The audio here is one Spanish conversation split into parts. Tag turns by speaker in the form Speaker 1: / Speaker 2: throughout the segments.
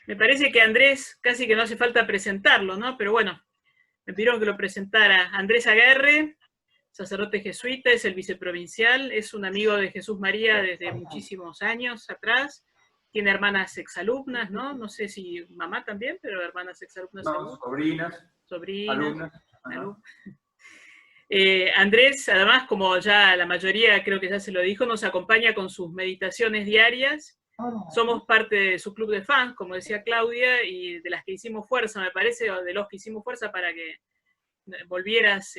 Speaker 1: Me parece que Andrés casi que no hace falta presentarlo, ¿no? Pero bueno, me pidieron que lo presentara. Andrés Aguerre, sacerdote jesuita, es el viceprovincial, es un amigo de Jesús María desde muchísimos años atrás. Tiene hermanas exalumnas, ¿no? No sé si mamá también, pero hermanas exalumnas
Speaker 2: No,
Speaker 1: seguro.
Speaker 2: sobrinas,
Speaker 1: Sobrinas.
Speaker 2: alumnas.
Speaker 1: Andrés, además, como ya la mayoría creo que ya se lo dijo, nos acompaña con sus meditaciones diarias. Somos parte de su club de fans, como decía Claudia, y de las que hicimos fuerza, me parece, o de los que hicimos fuerza para que volvieras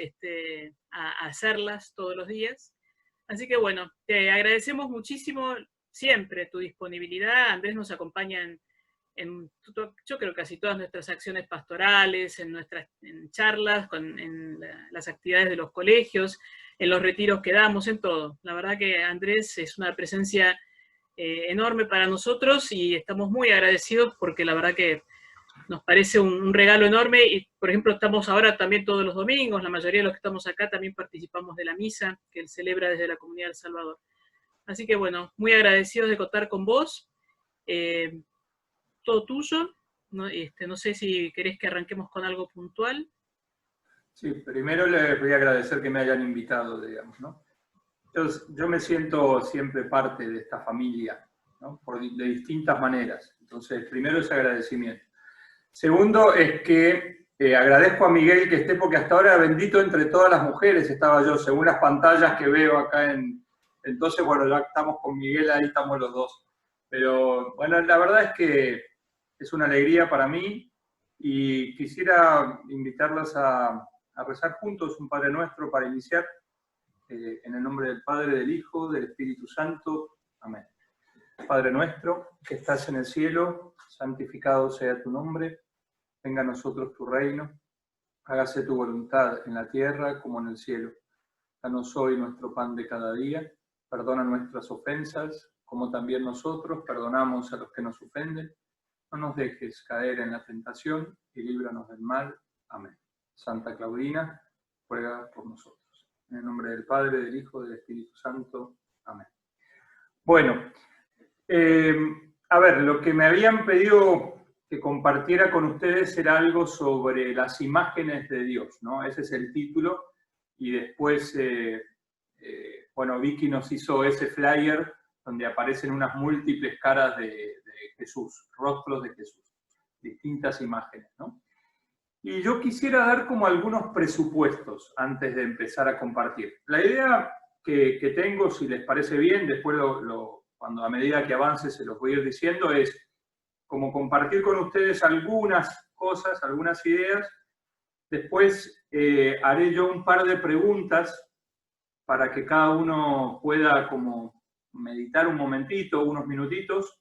Speaker 1: a hacerlas todos los días. Así que bueno, te agradecemos muchísimo siempre tu disponibilidad. Andrés nos acompaña yo creo casi todas nuestras acciones pastorales, en charlas, en las actividades de los colegios, en los retiros que damos, en todo. La verdad que Andrés es una presencia enorme para nosotros y estamos muy agradecidos porque la verdad que nos parece un regalo enorme y, por ejemplo, estamos ahora también todos los domingos, la mayoría de los que estamos acá también participamos de la misa que él celebra desde la Comunidad del Salvador. Así que, bueno, muy agradecidos de contar con vos. Todo tuyo. No, no sé si querés que arranquemos con algo puntual.
Speaker 2: Sí, primero les voy a agradecer que me hayan invitado, digamos, ¿no? Yo me siento siempre parte de esta familia, ¿no? De distintas maneras. Entonces, primero ese agradecimiento. Segundo es que agradezco a Miguel que esté, porque hasta ahora bendito entre todas las mujeres estaba yo, según las pantallas que veo acá entonces, bueno, ya estamos con Miguel, ahí estamos los dos. Pero, bueno, la verdad es que es una alegría para mí y quisiera invitarlas a rezar juntos un Padre Nuestro para iniciar. En el nombre del Padre, del Hijo, del Espíritu Santo. Amén. Padre nuestro, que estás en el cielo, santificado sea tu nombre. Venga a nosotros tu reino. Hágase tu voluntad en la tierra como en el cielo. Danos hoy nuestro pan de cada día. Perdona nuestras ofensas, como también nosotros perdonamos a los que nos ofenden. No nos dejes caer en la tentación y líbranos del mal. Amén. Santa Claudina, ruega por nosotros. En el nombre del Padre, del Hijo, del Espíritu Santo. Amén. Bueno, a ver, lo que me habían pedido que compartiera con ustedes era algo sobre las imágenes de Dios, ¿no? Ese es el título. Y después, bueno, Vicky nos hizo ese flyer donde aparecen unas múltiples caras de Jesús, rostros de Jesús, distintas imágenes, ¿no? Y yo quisiera dar como algunos presupuestos antes de empezar a compartir. La idea que tengo, si les parece bien, después cuando a medida que avance se los voy a ir diciendo, es como compartir con ustedes algunas cosas, algunas ideas. Después haré yo un par de preguntas para que cada uno pueda como meditar un momentito, unos minutitos,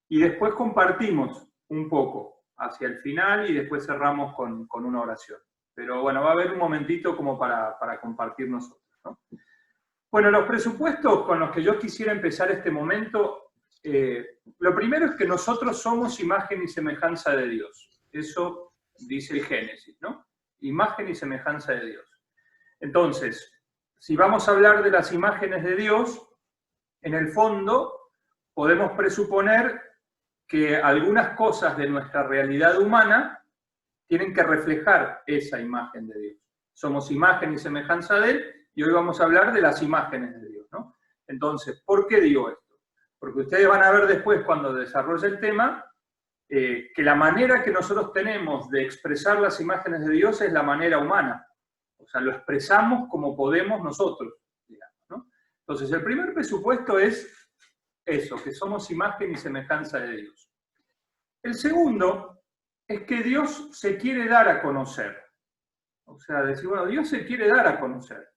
Speaker 2: y después compartimos un poco hacia el final y después cerramos con una oración. Pero bueno, va a haber un momentito como para compartir nosotros, ¿no? Bueno, los presupuestos con los que yo quisiera empezar este momento, lo primero es que nosotros somos imagen y semejanza de Dios. Eso dice el Génesis, ¿no? Imagen y semejanza de Dios. Entonces, si vamos a hablar de las imágenes de Dios, en el fondo podemos presuponer que algunas cosas de nuestra realidad humana tienen que reflejar esa imagen de Dios. Somos imagen y semejanza de Él, y hoy vamos a hablar de las imágenes de Dios, ¿no? Entonces, ¿por qué digo esto? Porque ustedes van a ver después, cuando desarrolle el tema, que la manera que nosotros tenemos de expresar las imágenes de Dios es la manera humana. O sea, lo expresamos como podemos nosotros, digamos, ¿no? Entonces, el primer presupuesto es eso, que somos imagen y semejanza de Dios. El segundo es que Dios se quiere dar a conocer. O sea, decir, bueno, Dios se quiere dar a conocer.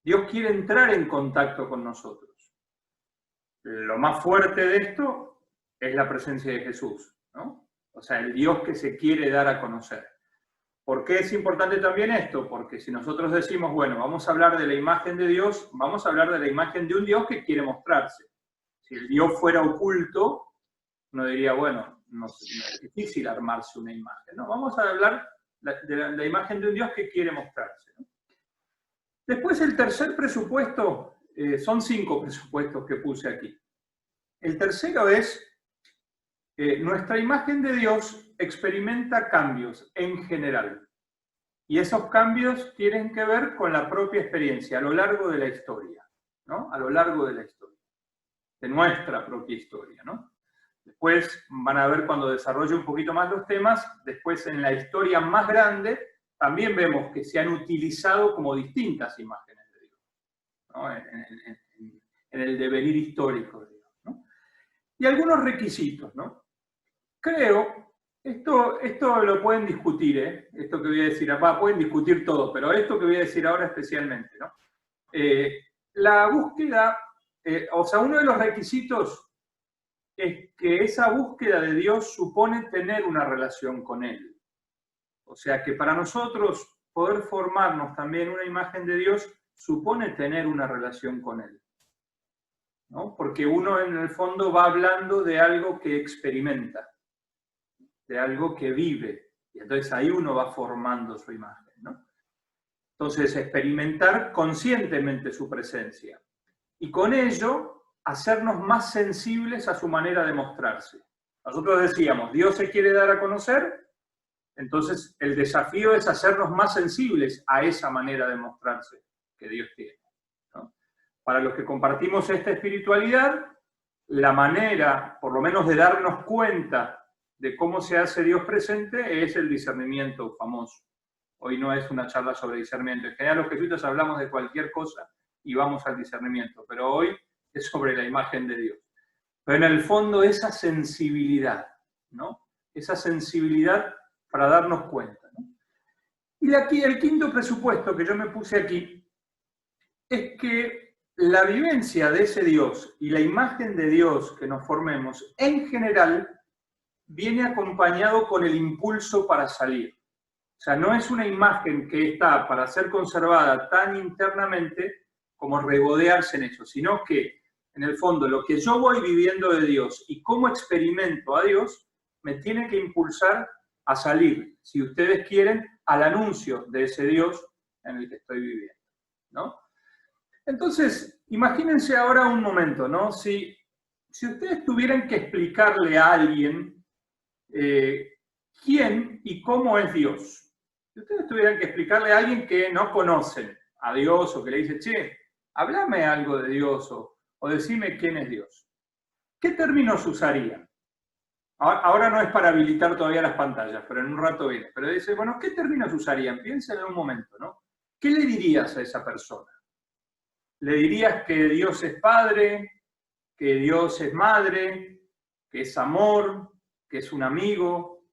Speaker 2: Dios quiere entrar en contacto con nosotros. Lo más fuerte de esto es la presencia de Jesús, ¿no? O sea, el Dios que se quiere dar a conocer. ¿Por qué es importante también esto? Porque si nosotros decimos, bueno, vamos a hablar de la imagen de Dios, vamos a hablar de la imagen de un Dios que quiere mostrarse. Si el Dios fuera oculto, uno diría, bueno, no es difícil armarse una imagen, ¿no? Vamos a hablar de la imagen de un Dios que quiere mostrarse, ¿no? Después el tercer presupuesto, son 5 presupuestos que puse aquí. El tercero es nuestra imagen de Dios experimenta cambios en general. Y esos cambios tienen que ver con la propia experiencia a lo largo de la historia, ¿no? A lo largo de la historia, de nuestra propia historia, ¿no? Después van a ver cuando desarrolle un poquito más los temas, después en la historia más grande también vemos que se han utilizado como distintas imágenes de Dios, ¿no? En el devenir histórico de Dios, ¿no? Y algunos requisitos, ¿no? Creo, esto lo pueden discutir, ¿eh? Esto que voy a decir, pueden discutir todo, pero esto que voy a decir ahora especialmente, ¿no? La búsqueda, uno de los requisitos es que esa búsqueda de Dios supone tener una relación con Él. O sea que para nosotros poder formarnos también una imagen de Dios supone tener una relación con Él, ¿no? Porque uno en el fondo va hablando de algo que experimenta, de algo que vive, y entonces ahí uno va formando su imagen, ¿no? Entonces experimentar conscientemente su presencia y con ello hacernos más sensibles a su manera de mostrarse. Nosotros decíamos, Dios se quiere dar a conocer, entonces el desafío es hacernos más sensibles a esa manera de mostrarse que Dios tiene, ¿no? Para los que compartimos esta espiritualidad, la manera, por lo menos de darnos cuenta de cómo se hace Dios presente, es el discernimiento famoso. Hoy no es una charla sobre discernimiento. En general los jesuitas hablamos de cualquier cosa y vamos al discernimiento, pero hoy es sobre la imagen de Dios. Pero en el fondo esa sensibilidad, ¿no? Esa sensibilidad para darnos cuenta, ¿no? Y de aquí el quinto presupuesto que yo me puse aquí es que la vivencia de ese Dios y la imagen de Dios que nos formemos, en general, viene acompañado con el impulso para salir. O sea, no es una imagen que está para ser conservada tan internamente como regodearse en eso, sino que en el fondo, lo que yo voy viviendo de Dios y cómo experimento a Dios, me tiene que impulsar a salir, si ustedes quieren, al anuncio de ese Dios en el que estoy viviendo, ¿no? Entonces, imagínense ahora un momento, ¿no? Si ustedes tuvieran que explicarle a alguien quién y cómo es Dios, si ustedes tuvieran que explicarle a alguien que no conocen a Dios o que le dice, che, háblame algo de Dios o decime quién es Dios, ¿qué términos usarían? Ahora no es para habilitar todavía las pantallas, pero en un rato viene. Pero dice, bueno, ¿qué términos usarían? Piensen en un momento, ¿no? ¿Qué le dirías a esa persona? ¿Le dirías que Dios es Padre, que Dios es Madre, que es amor, que es un amigo?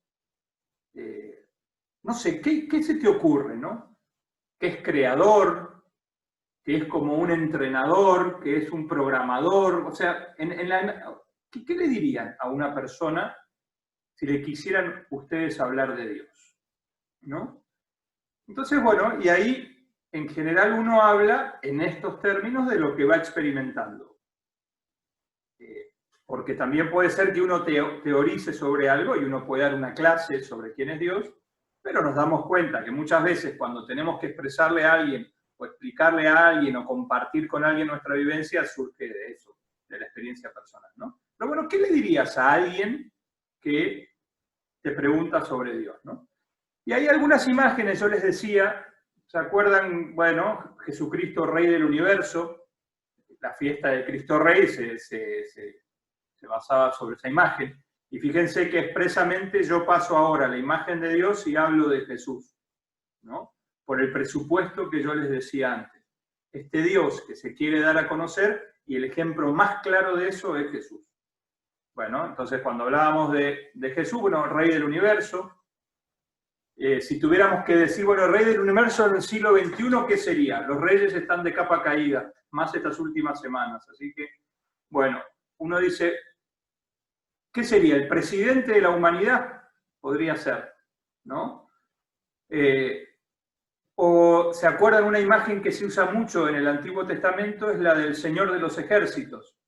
Speaker 2: No sé, ¿qué se te ocurre, no? Que es creador, que es como un entrenador, que es un programador. O sea, ¿qué le dirían a una persona si le quisieran ustedes hablar de Dios, ¿no? Entonces, bueno, y ahí en general uno habla en estos términos de lo que va experimentando. Porque también puede ser que uno teorice sobre algo y uno puede dar una clase sobre quién es Dios, pero nos damos cuenta que muchas veces cuando tenemos que expresarle a alguien o explicarle a alguien o compartir con alguien nuestra vivencia, surge de eso, de la experiencia personal, ¿no? Pero bueno, ¿qué le dirías a alguien que te pregunta sobre Dios, ¿no? Y hay algunas imágenes, yo les decía, ¿se acuerdan? Bueno, Jesucristo, Rey del Universo, la fiesta de Cristo Rey se basaba sobre esa imagen. Y fíjense que expresamente yo paso ahora la imagen de Dios y hablo de Jesús, ¿no? Por el presupuesto que yo les decía antes. Este Dios que se quiere dar a conocer, y el ejemplo más claro de eso es Jesús. Bueno, entonces cuando hablábamos de Jesús, bueno, Rey del Universo, si tuviéramos que decir, bueno, Rey del Universo en el siglo XXI, ¿qué sería? Los reyes están de capa caída, más estas últimas semanas. Así que, bueno, uno dice, ¿qué sería? ¿El presidente de la humanidad? Podría ser, ¿no? O se acuerdan, una imagen que se usa mucho en el Antiguo Testamento es la del Señor de los Ejércitos.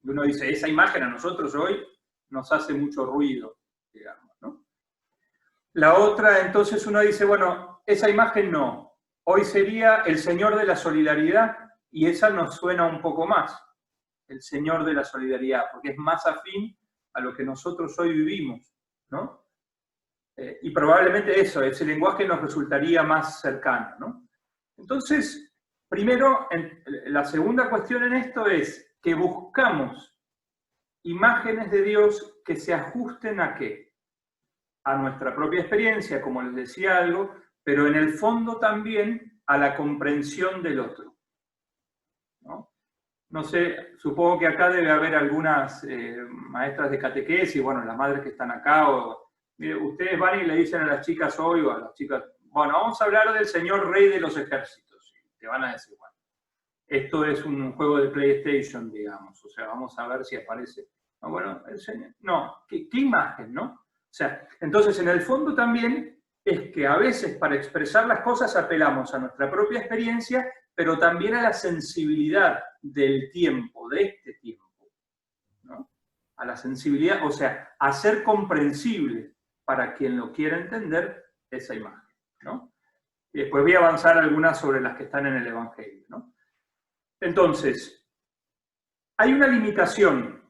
Speaker 2: Y uno dice, esa imagen a nosotros hoy nos hace mucho ruido, digamos, ¿no? La otra, entonces uno dice, bueno, esa imagen no. Hoy sería el Señor de la Solidaridad, y esa nos suena un poco más, el Señor de la Solidaridad, porque es más afín a lo que nosotros hoy vivimos, ¿no? Y probablemente eso, ese lenguaje nos resultaría más cercano, ¿no? Entonces, primero, la segunda cuestión en esto es que buscamos imágenes de Dios que se ajusten ¿a qué? A nuestra propia experiencia, como les decía algo, pero en el fondo también a la comprensión del otro, ¿no? No sé, supongo que acá debe haber algunas maestras de catequesis, bueno, las madres que están acá, o mire, ustedes van y le dicen a las chicas hoy, o a las chicas, bueno, vamos a hablar del Señor Rey de los Ejércitos. Y te van a decir, bueno, esto es un juego de PlayStation, digamos, o sea, vamos a ver si aparece. No, bueno, el Señor, no, ¿qué imagen, no? O sea, entonces en el fondo también es que a veces para expresar las cosas apelamos a nuestra propia experiencia, pero también a la sensibilidad del tiempo, de este tiempo, ¿no? A la sensibilidad, o sea, a ser comprensible para quien lo quiera entender esa imagen, ¿no? Y después voy a avanzar algunas sobre las que están en el Evangelio, ¿no? Entonces, hay una limitación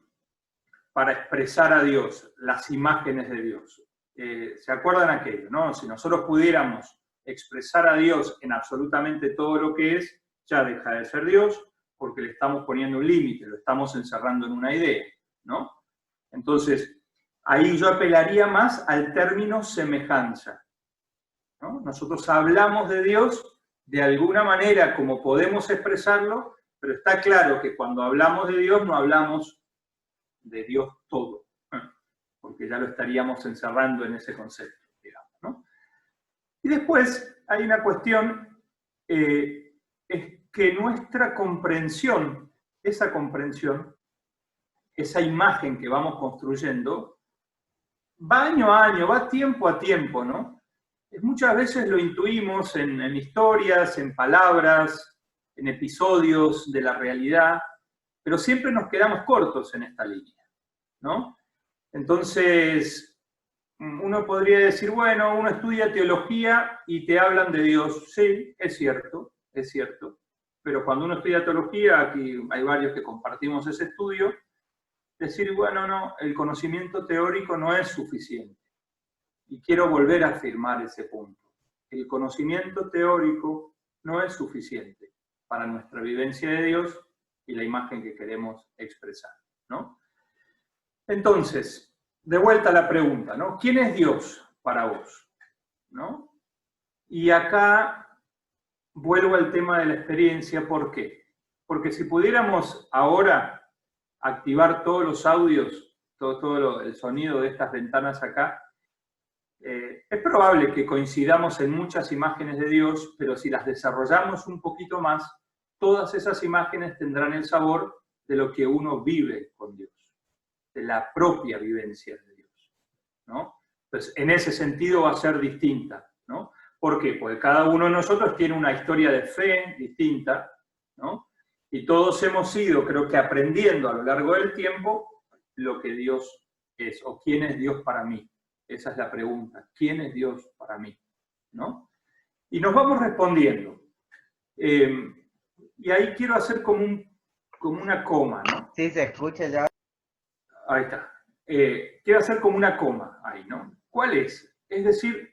Speaker 2: para expresar a Dios, las imágenes de Dios. ¿Se acuerdan aquello, no? Si nosotros pudiéramos expresar a Dios en absolutamente todo lo que es, ya deja de ser Dios, porque le estamos poniendo un límite, lo estamos encerrando en una idea, ¿no? Entonces, ahí yo apelaría más al término semejanza, ¿no? Nosotros hablamos de Dios de alguna manera como podemos expresarlo, pero está claro que cuando hablamos de Dios no hablamos de Dios todo, porque ya lo estaríamos encerrando en ese concepto, digamos, ¿no? Y después hay una cuestión, es que nuestra comprensión, esa imagen que vamos construyendo, va año a año, va tiempo a tiempo, ¿no? Muchas veces lo intuimos en historias, en palabras, en episodios de la realidad, pero siempre nos quedamos cortos en esta línea, ¿no? Entonces, uno podría decir, bueno, uno estudia teología y te hablan de Dios. Sí, es cierto, pero cuando uno estudia teología, aquí hay varios que compartimos ese estudio, decir, bueno, no, el conocimiento teórico no es suficiente. Y quiero volver a afirmar ese punto. El conocimiento teórico no es suficiente para nuestra vivencia de Dios y la imagen que queremos expresar, ¿no? Entonces, de vuelta a la pregunta, ¿no? ¿Quién es Dios para vos? ¿No? Y acá vuelvo al tema de la experiencia, ¿por qué? Porque si pudiéramos ahora activar todos los audios, todo el sonido de estas ventanas acá, es probable que coincidamos en muchas imágenes de Dios, pero si las desarrollamos un poquito más, todas esas imágenes tendrán el sabor de lo que uno vive con Dios, de la propia vivencia de Dios, ¿no? Entonces, en ese sentido va a ser distinta, ¿no? ¿Por qué? Porque cada uno de nosotros tiene una historia de fe distinta, ¿no? Y todos hemos ido, creo que aprendiendo a lo largo del tiempo, lo que Dios es, o quién es Dios para mí. Esa es la pregunta, ¿quién es Dios para mí? ¿No? Y nos vamos respondiendo. Y ahí quiero hacer como una coma, ¿no?
Speaker 3: Sí, se escucha ya.
Speaker 2: Ahí está. Quiero hacer como una coma ahí, ¿no? ¿Cuál es? Es decir,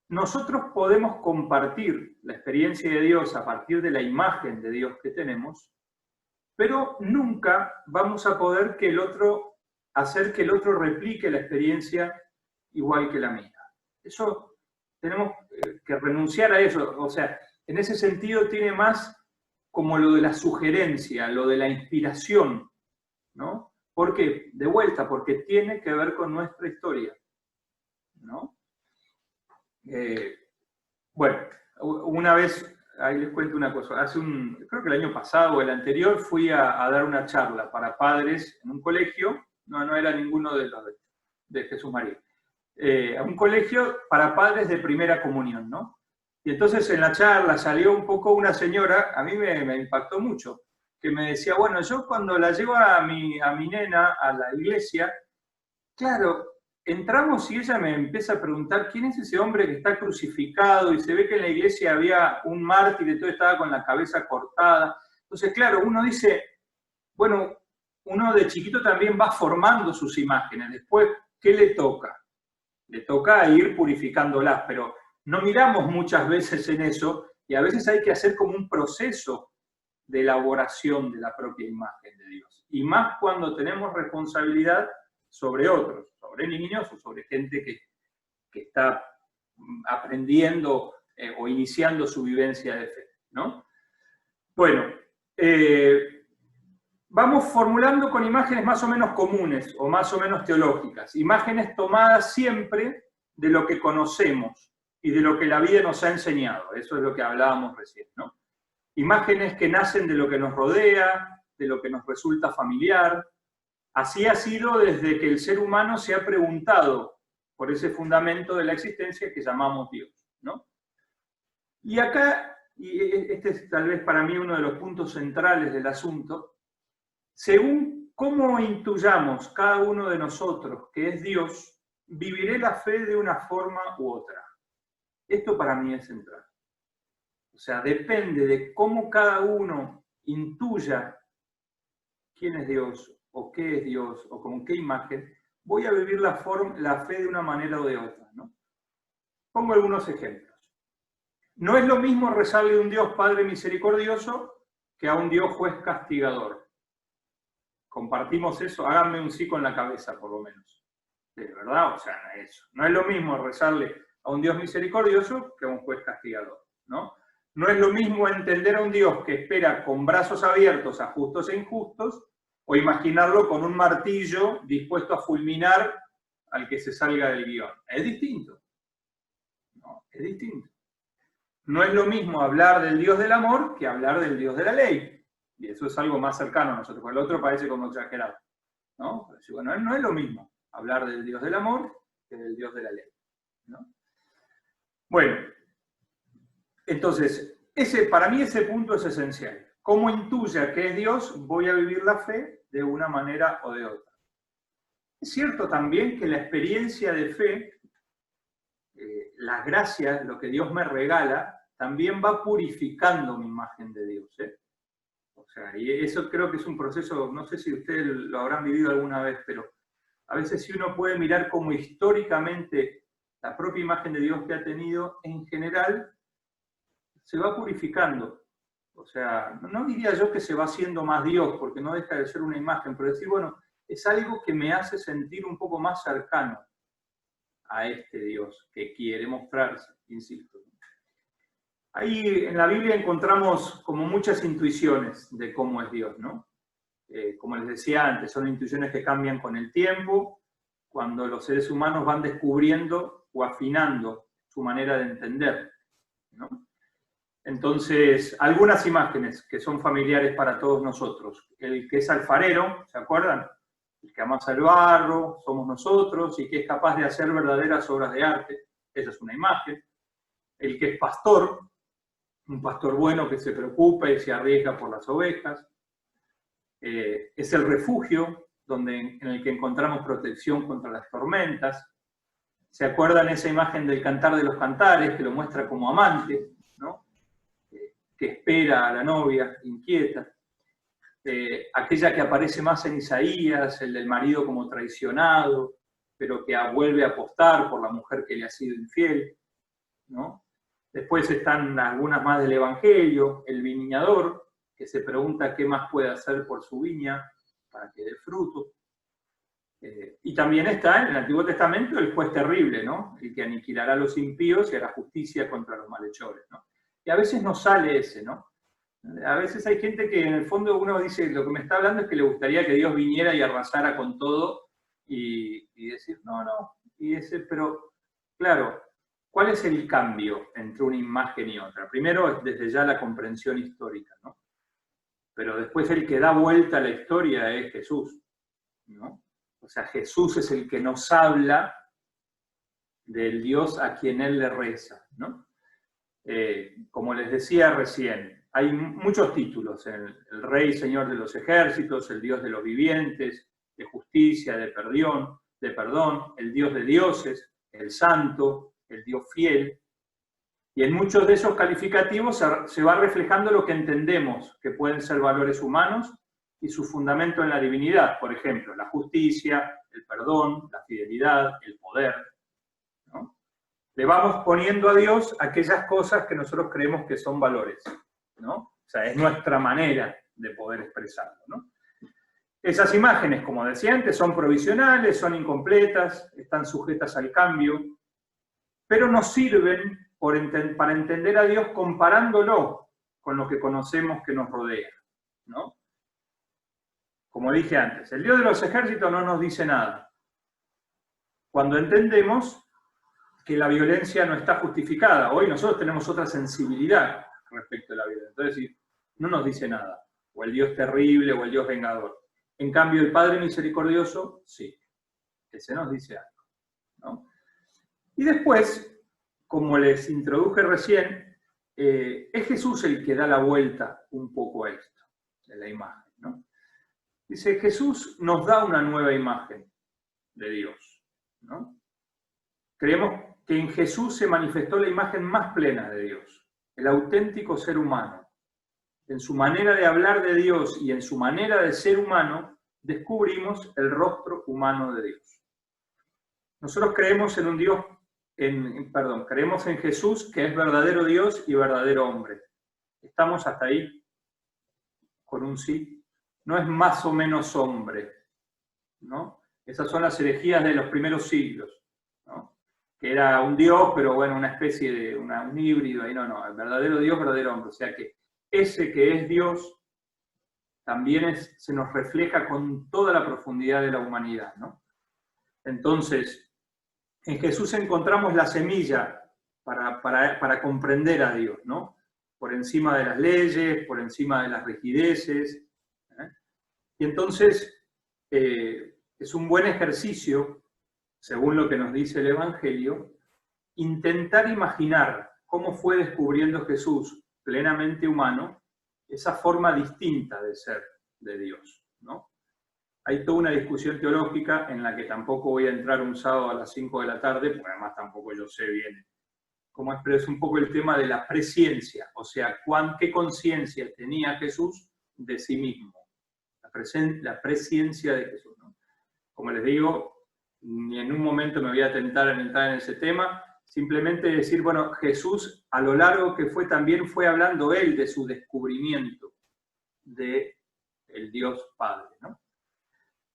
Speaker 2: nosotros podemos compartir la experiencia de Dios a partir de la imagen de Dios que tenemos, pero nunca vamos a poder hacer que el otro replique la experiencia igual que la mía. Eso tenemos que renunciar a eso. O sea, en ese sentido tiene más como lo de la sugerencia, lo de la inspiración, ¿no? ¿Por qué? De vuelta, porque tiene que ver con nuestra historia, ¿no? Bueno, una vez, ahí les cuento una cosa, creo que el año pasado o el anterior fui a dar una charla para padres en un colegio, no era ninguno de los de Jesús María, a un colegio para padres de primera comunión, ¿no? Y entonces en la charla salió un poco una señora, a mí me impactó mucho, que me decía, bueno, yo cuando la llevo a mi nena a la iglesia, claro, entramos y ella me empieza a preguntar quién es ese hombre que está crucificado y se ve que en la iglesia había un mártir y todo estaba con la cabeza cortada. Entonces, claro, uno dice, bueno, uno de chiquito también va formando sus imágenes. Después, ¿qué le toca? Le toca ir purificándolas, pero no miramos muchas veces en eso, y a veces hay que hacer como un proceso de elaboración de la propia imagen de Dios. Y más cuando tenemos responsabilidad sobre otros, sobre niños o sobre gente que está aprendiendo o iniciando su vivencia de fe, ¿no? Bueno, vamos formulando con imágenes más o menos comunes o más o menos teológicas, imágenes tomadas siempre de lo que conocemos y de lo que la vida nos ha enseñado. Eso es lo que hablábamos recién, ¿no? Imágenes que nacen de lo que nos rodea, de lo que nos resulta familiar. Así ha sido desde que el ser humano se ha preguntado por ese fundamento de la existencia que llamamos Dios, ¿no? Y acá, y este es tal vez para mí uno de los puntos centrales del asunto, según cómo intuyamos cada uno de nosotros que es Dios, viviré la fe de una forma u otra. Esto para mí es central. O sea, depende de cómo cada uno intuya quién es Dios, o qué es Dios, o con qué imagen, voy a vivir la fe de una manera o de otra, ¿no? Pongo algunos ejemplos. No es lo mismo rezarle a un Dios Padre misericordioso que a un Dios juez castigador. Compartimos eso, háganme un sí con la cabeza, por lo menos. ¿De verdad? O sea, eso. No es lo mismo rezarle a un Dios misericordioso que a un juez castigador, ¿no? No es lo mismo entender a un Dios que espera con brazos abiertos a justos e injustos, o imaginarlo con un martillo dispuesto a fulminar al que se salga del guión. Es distinto. ¿No? Es distinto. No es lo mismo hablar del Dios del amor que hablar del Dios de la ley. Y eso es algo más cercano a nosotros, porque el otro parece como exagerado, ¿no? Bueno, no es lo mismo hablar del Dios del amor que del Dios de la ley, ¿no? Bueno, entonces, para mí ese punto es esencial. Cómo intuya que es Dios, voy a vivir la fe de una manera o de otra. Es cierto también que la experiencia de fe, las gracias, lo que Dios me regala, también va purificando mi imagen de Dios, ¿eh? O sea, y eso creo que es un proceso, no sé si ustedes lo habrán vivido alguna vez, pero a veces si uno puede mirar como históricamente la propia imagen de Dios que ha tenido, en general, se va purificando. O sea, no diría yo que se va haciendo más Dios, porque no deja de ser una imagen, pero decir, bueno, es algo que me hace sentir un poco más cercano a este Dios que quiere mostrarse, insisto. Ahí en la Biblia encontramos como muchas intuiciones de cómo es Dios, ¿no? Como les decía antes, son intuiciones que cambian con el tiempo, cuando los seres humanos van descubriendo o afinando su manera de entender, ¿no? Entonces, algunas imágenes que son familiares para todos nosotros. El que es alfarero, ¿se acuerdan? El que amasa el barro, somos nosotros, y que es capaz de hacer verdaderas obras de arte. Esa es una imagen. El que es pastor, un pastor bueno que se preocupa y se arriesga por las ovejas. Es el refugio, en el que encontramos protección contra las tormentas. ¿Se acuerdan esa imagen del Cantar de los Cantares, que lo muestra como amante, ¿no? Que espera a la novia, inquieta. Aquella que aparece más en Isaías, el del marido como traicionado, pero que vuelve a apostar por la mujer que le ha sido infiel, ¿no? Después están algunas más del Evangelio, el viñador, que se pregunta qué más puede hacer por su viña para que dé fruto. Y también está en el Antiguo Testamento el juez terrible, ¿no? El que aniquilará a los impíos y hará justicia contra los malhechores, ¿no? Y a veces no sale ese, ¿no? A veces hay gente que en el fondo uno dice, lo que me está hablando es que le gustaría que Dios viniera y arrasara con todo y decir, no, pero claro, ¿cuál es el cambio entre una imagen y otra? Primero es desde ya la comprensión histórica, ¿no? Pero después el que da vuelta a la historia es Jesús, ¿no? O sea, Jesús es el que nos habla del Dios a quien Él le reza, ¿no? Como les decía recién, hay muchos títulos, el Rey, Señor de los ejércitos, el Dios de los vivientes, de justicia, de perdón, el Dios de dioses, el Santo, el Dios fiel. Y en muchos de esos calificativos se va reflejando lo que entendemos que pueden ser valores humanos y su fundamento en la divinidad, por ejemplo, la justicia, el perdón, la fidelidad, el poder, ¿no? Le vamos poniendo a Dios aquellas cosas que nosotros creemos que son valores, ¿no? O sea, es nuestra manera de poder expresarlo, ¿no? Esas imágenes, como decía antes, son provisionales, son incompletas, están sujetas al cambio, pero nos sirven para entender a Dios comparándolo con lo que conocemos que nos rodea, ¿no? Como dije antes, el Dios de los ejércitos no nos dice nada. Cuando entendemos que la violencia no está justificada, hoy nosotros tenemos otra sensibilidad respecto a la violencia, entonces no nos dice nada, o el Dios terrible, o el Dios vengador. En cambio, el Padre misericordioso, sí, ese nos dice algo, ¿no? Y después, como les introduje recién, es Jesús el que da la vuelta un poco a esto, de la imagen, ¿no? Dice, Jesús nos da una nueva imagen de Dios, ¿no? Creemos que en Jesús se manifestó la imagen más plena de Dios, el auténtico ser humano. En su manera de hablar de Dios y en su manera de ser humano, descubrimos el rostro humano de Dios. Nosotros creemos en un Dios, creemos en Jesús, que es verdadero Dios y verdadero hombre. ¿Estamos hasta ahí? Con un sí. No es más o menos hombre, ¿no? Esas son las herejías de los primeros siglos, ¿no? Que era un Dios, pero bueno, una especie de un híbrido, y no, el verdadero Dios, verdadero hombre. O sea que ese que es Dios también se nos refleja con toda la profundidad de la humanidad, ¿no? Entonces, en Jesús encontramos la semilla para comprender a Dios, ¿no? Por encima de las leyes, por encima de las rigideces, ¿eh? Y entonces es un buen ejercicio, según lo que nos dice el Evangelio, intentar imaginar cómo fue descubriendo Jesús, plenamente humano, esa forma distinta de ser de Dios, ¿no? Hay toda una discusión teológica en la que tampoco voy a entrar un sábado a las 5 de la tarde, porque además tampoco yo sé bien cómo es, pero es un poco el tema de la presciencia, o sea, qué conciencia tenía Jesús de sí mismo, la presciencia de Jesús, ¿no? Como les digo, ni en un momento me voy a tentar en entrar en ese tema, simplemente decir, bueno, Jesús a lo largo que fue también fue hablando él de su descubrimiento del Dios Padre, ¿no?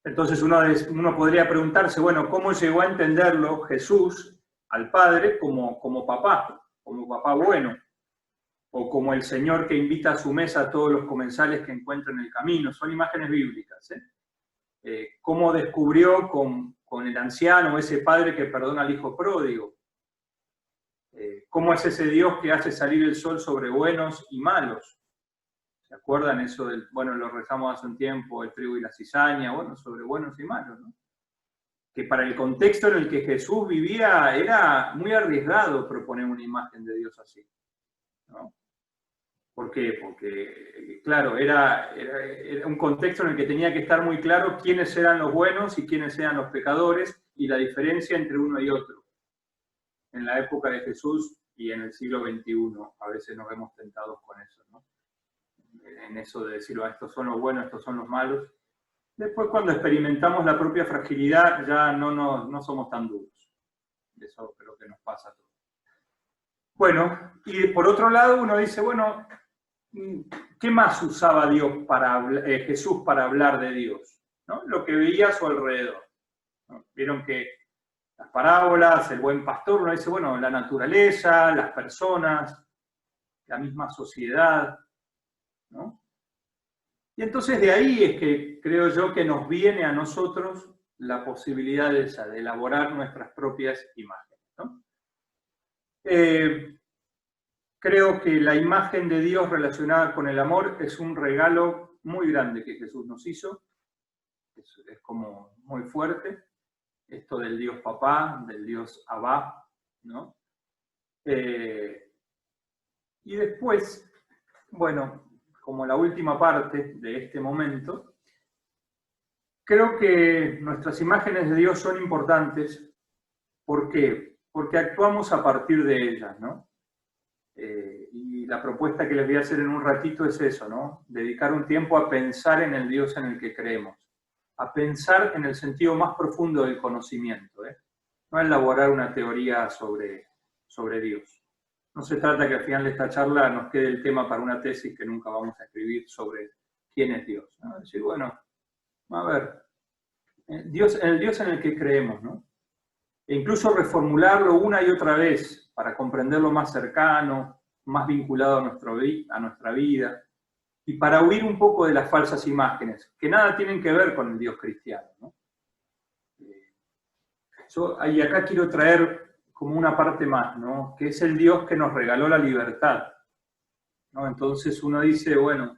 Speaker 2: Entonces uno podría preguntarse, bueno, ¿cómo llegó a entenderlo Jesús al Padre como papá bueno? O como el Señor que invita a su mesa a todos los comensales que encuentra en el camino. Son imágenes bíblicas, ¿eh? ¿Cómo descubrió con el anciano, ese padre que perdona al hijo pródigo? ¿Cómo es ese Dios que hace salir el sol sobre buenos y malos? ¿Se acuerdan eso del, bueno, lo rezamos hace un tiempo, el trigo y la cizaña, bueno, sobre buenos y malos, ¿no? Que para el contexto en el que Jesús vivía era muy arriesgado proponer una imagen de Dios así, ¿no? ¿Por qué? Porque, claro, era un contexto en el que tenía que estar muy claro quiénes eran los buenos y quiénes eran los pecadores y la diferencia entre uno y otro. En la época de Jesús y en el siglo XXI, a veces nos vemos tentados con eso, ¿no? En eso de decir, estos son los buenos, estos son los malos. Después, cuando experimentamos la propia fragilidad, ya no somos tan duros. Eso creo que nos pasa a todos. Bueno, y por otro lado uno dice, bueno, ¿qué más usaba Jesús para hablar de Dios? ¿No? Lo que veía a su alrededor, ¿no? Vieron que las parábolas, el buen pastor, uno dice, bueno, la naturaleza, las personas, la misma sociedad, ¿no? Y entonces de ahí es que creo yo que nos viene a nosotros la posibilidad de elaborar nuestras propias imágenes, ¿no? Creo que la imagen de Dios relacionada con el amor es un regalo muy grande que Jesús nos hizo, es como muy fuerte, esto del Dios Papá, del Dios Abba, ¿no? Y después, bueno, como la última parte de este momento, creo que nuestras imágenes de Dios son importantes. ¿Por qué? Porque actuamos a partir de ellas, ¿no? Y la propuesta que les voy a hacer en un ratito es eso, ¿no? Dedicar un tiempo a pensar en el Dios en el que creemos, a pensar en el sentido más profundo del conocimiento, no a elaborar una teoría sobre Dios. No se trata que al final de esta charla nos quede el tema para una tesis que nunca vamos a escribir sobre quién es Dios, ¿no? Es decir, bueno, a ver, el Dios en el que creemos, ¿no? E incluso reformularlo una y otra vez para comprenderlo más cercano, más vinculado a nuestra vida, y para huir un poco de las falsas imágenes, que nada tienen que ver con el Dios cristiano, ¿no? Y acá quiero traer como una parte más, ¿no? Que es el Dios que nos regaló la libertad, ¿no? Entonces uno dice, bueno,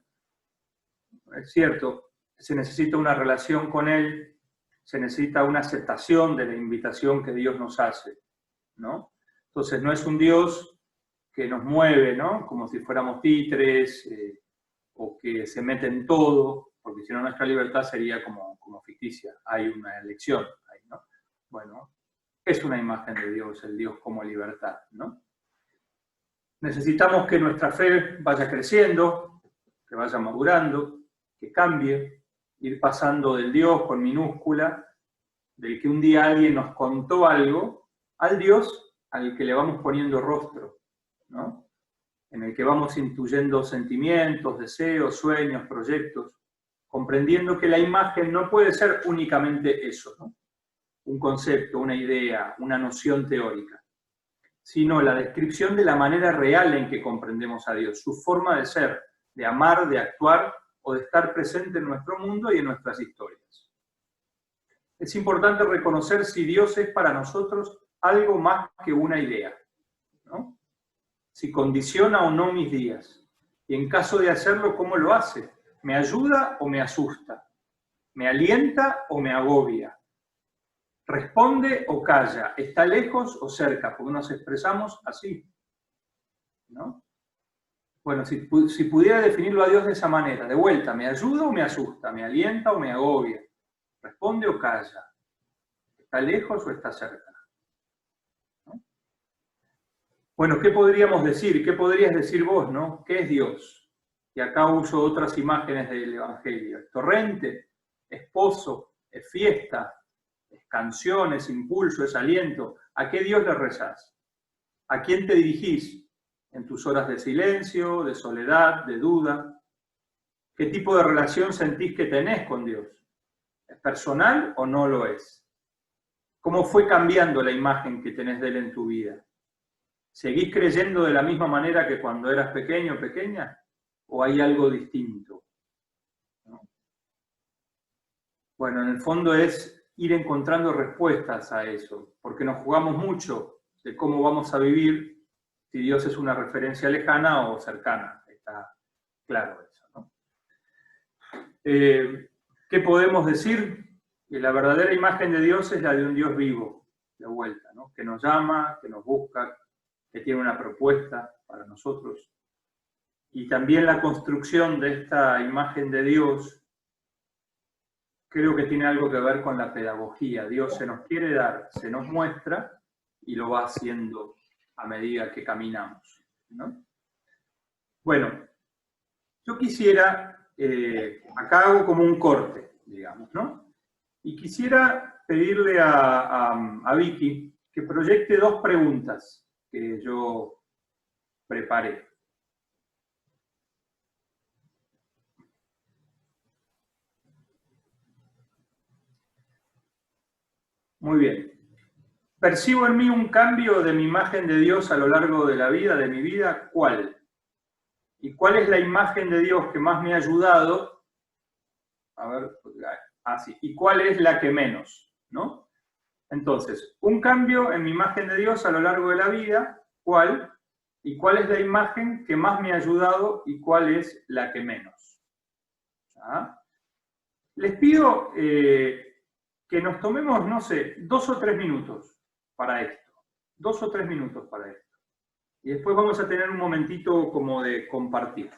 Speaker 2: es cierto, se necesita una relación con Él, se necesita una aceptación de la invitación que Dios nos hace, ¿no? Entonces no es un Dios que nos mueve, ¿no? Como si fuéramos títeres, o que se mete en todo, porque si no nuestra libertad sería como ficticia. Hay una elección ahí, ¿no? Bueno, es una imagen de Dios, el Dios como libertad, ¿no? Necesitamos que nuestra fe vaya creciendo, que vaya madurando, que cambie, ir pasando del Dios con minúscula, del que un día alguien nos contó algo, al Dios al que le vamos poniendo rostro, ¿no? En el que vamos intuyendo sentimientos, deseos, sueños, proyectos, comprendiendo que la imagen no puede ser únicamente eso, ¿no? Un concepto, una idea, una noción teórica, sino la descripción de la manera real en que comprendemos a Dios, su forma de ser, de amar, de actuar o de estar presente en nuestro mundo y en nuestras historias. Es importante reconocer si Dios es para nosotros algo más que una idea, ¿no? Si condiciona o no mis días, y en caso de hacerlo, ¿cómo lo hace? ¿Me ayuda o me asusta? ¿Me alienta o me agobia? ¿Responde o calla? ¿Está lejos o cerca? Porque nos expresamos así, ¿no? Bueno, si pudiera definirlo a Dios de esa manera, de vuelta, ¿me ayuda o me asusta? ¿Me alienta o me agobia? ¿Responde o calla? ¿Está lejos o está cerca? ¿No? Bueno, ¿qué podríamos decir? ¿Qué podrías decir vos, no? ¿Qué es Dios? Y acá uso otras imágenes del Evangelio. ¿Es torrente? ¿Es pozo? ¿Es fiesta? ¿Es canción? ¿Es impulso? ¿Es aliento? ¿A qué Dios le rezás? ¿A quién te dirigís en tus horas de silencio, de soledad, de duda? ¿Qué tipo de relación sentís que tenés con Dios? ¿Es personal o no lo es? ¿Cómo fue cambiando la imagen que tenés de Él en tu vida? ¿Seguís creyendo de la misma manera que cuando eras pequeño o pequeña? ¿O hay algo distinto? ¿No? Bueno, en el fondo es ir encontrando respuestas a eso, porque nos jugamos mucho de cómo vamos a vivir si Dios es una referencia lejana o cercana. Está claro eso, ¿no? ¿Qué podemos decir? Que la verdadera imagen de Dios es la de un Dios vivo, de vuelta, ¿no? Que nos llama, que nos busca, que tiene una propuesta para nosotros. Y también la construcción de esta imagen de Dios creo que tiene algo que ver con la pedagogía. Dios se nos quiere dar, se nos muestra y lo va haciendo a medida que caminamos, ¿no? Bueno, yo quisiera, acá hago como un corte, digamos, ¿no? Y quisiera pedirle a Vicky que proyecte dos preguntas que yo preparé. Muy bien. ¿Percibo en mí un cambio de mi imagen de Dios a lo largo de la vida, de mi vida? ¿Cuál? ¿Y cuál es la imagen de Dios que más me ha ayudado? A ver, así. ¿Y cuál es la que menos? ¿No? Entonces, un cambio en mi imagen de Dios a lo largo de la vida, ¿cuál? ¿Y cuál es la imagen que más me ha ayudado y cuál es la que menos? ¿Ah? Les pido que nos tomemos, no sé, 2 o 3 minutos para esto. 2 o 3 minutos para esto. Y después vamos a tener un momentito como de compartir.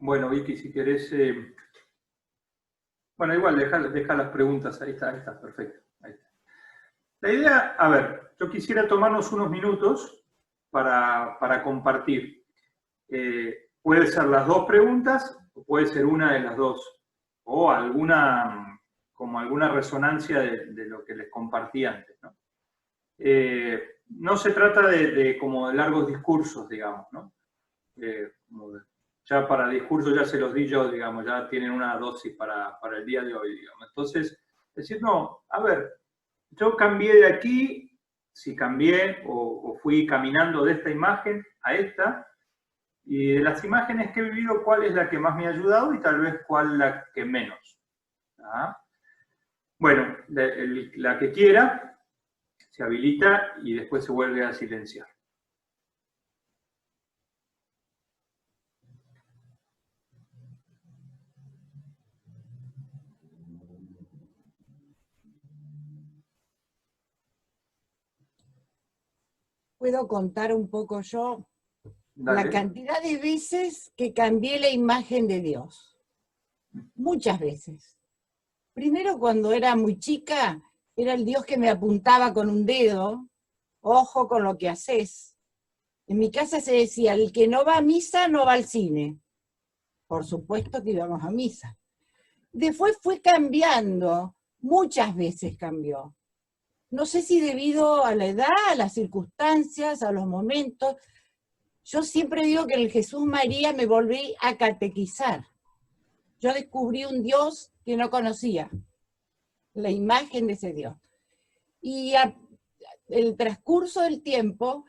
Speaker 2: Bueno, Vicky, si querés... Bueno, igual, deja las preguntas, ahí está, perfecto. Ahí está. La idea, a ver, yo quisiera tomarnos unos minutos para compartir. Puede ser las dos preguntas, o puede ser una de las dos, o alguna resonancia de lo que les compartí antes, ¿no? No se trata como de largos discursos, digamos, ¿no? Ya para discursos ya se los di yo, digamos, ya tienen una dosis para el día de hoy, digamos. Entonces, decir, no, a ver, yo cambié de aquí, si cambié o fui caminando de esta imagen a esta, y de las imágenes que he vivido, ¿cuál es la que más me ha ayudado y tal vez cuál la que menos? ¿Ah? Bueno, la que quiera se habilita y después se vuelve a silenciar.
Speaker 3: ¿Puedo contar un poco yo?
Speaker 2: Dale.
Speaker 3: La cantidad de veces que cambié la imagen de Dios. Muchas veces. Primero, cuando era muy chica, era el Dios que me apuntaba con un dedo, ojo con lo que haces. En mi casa se decía, el que no va a misa no va al cine. Por supuesto que íbamos a misa. Después fue cambiando, muchas veces cambió. No sé si debido a la edad, a las circunstancias, a los momentos. Yo siempre digo que en el Jesús María me volví a catequizar. Yo descubrí un Dios que no conocía, la imagen de ese Dios. Y el transcurso del tiempo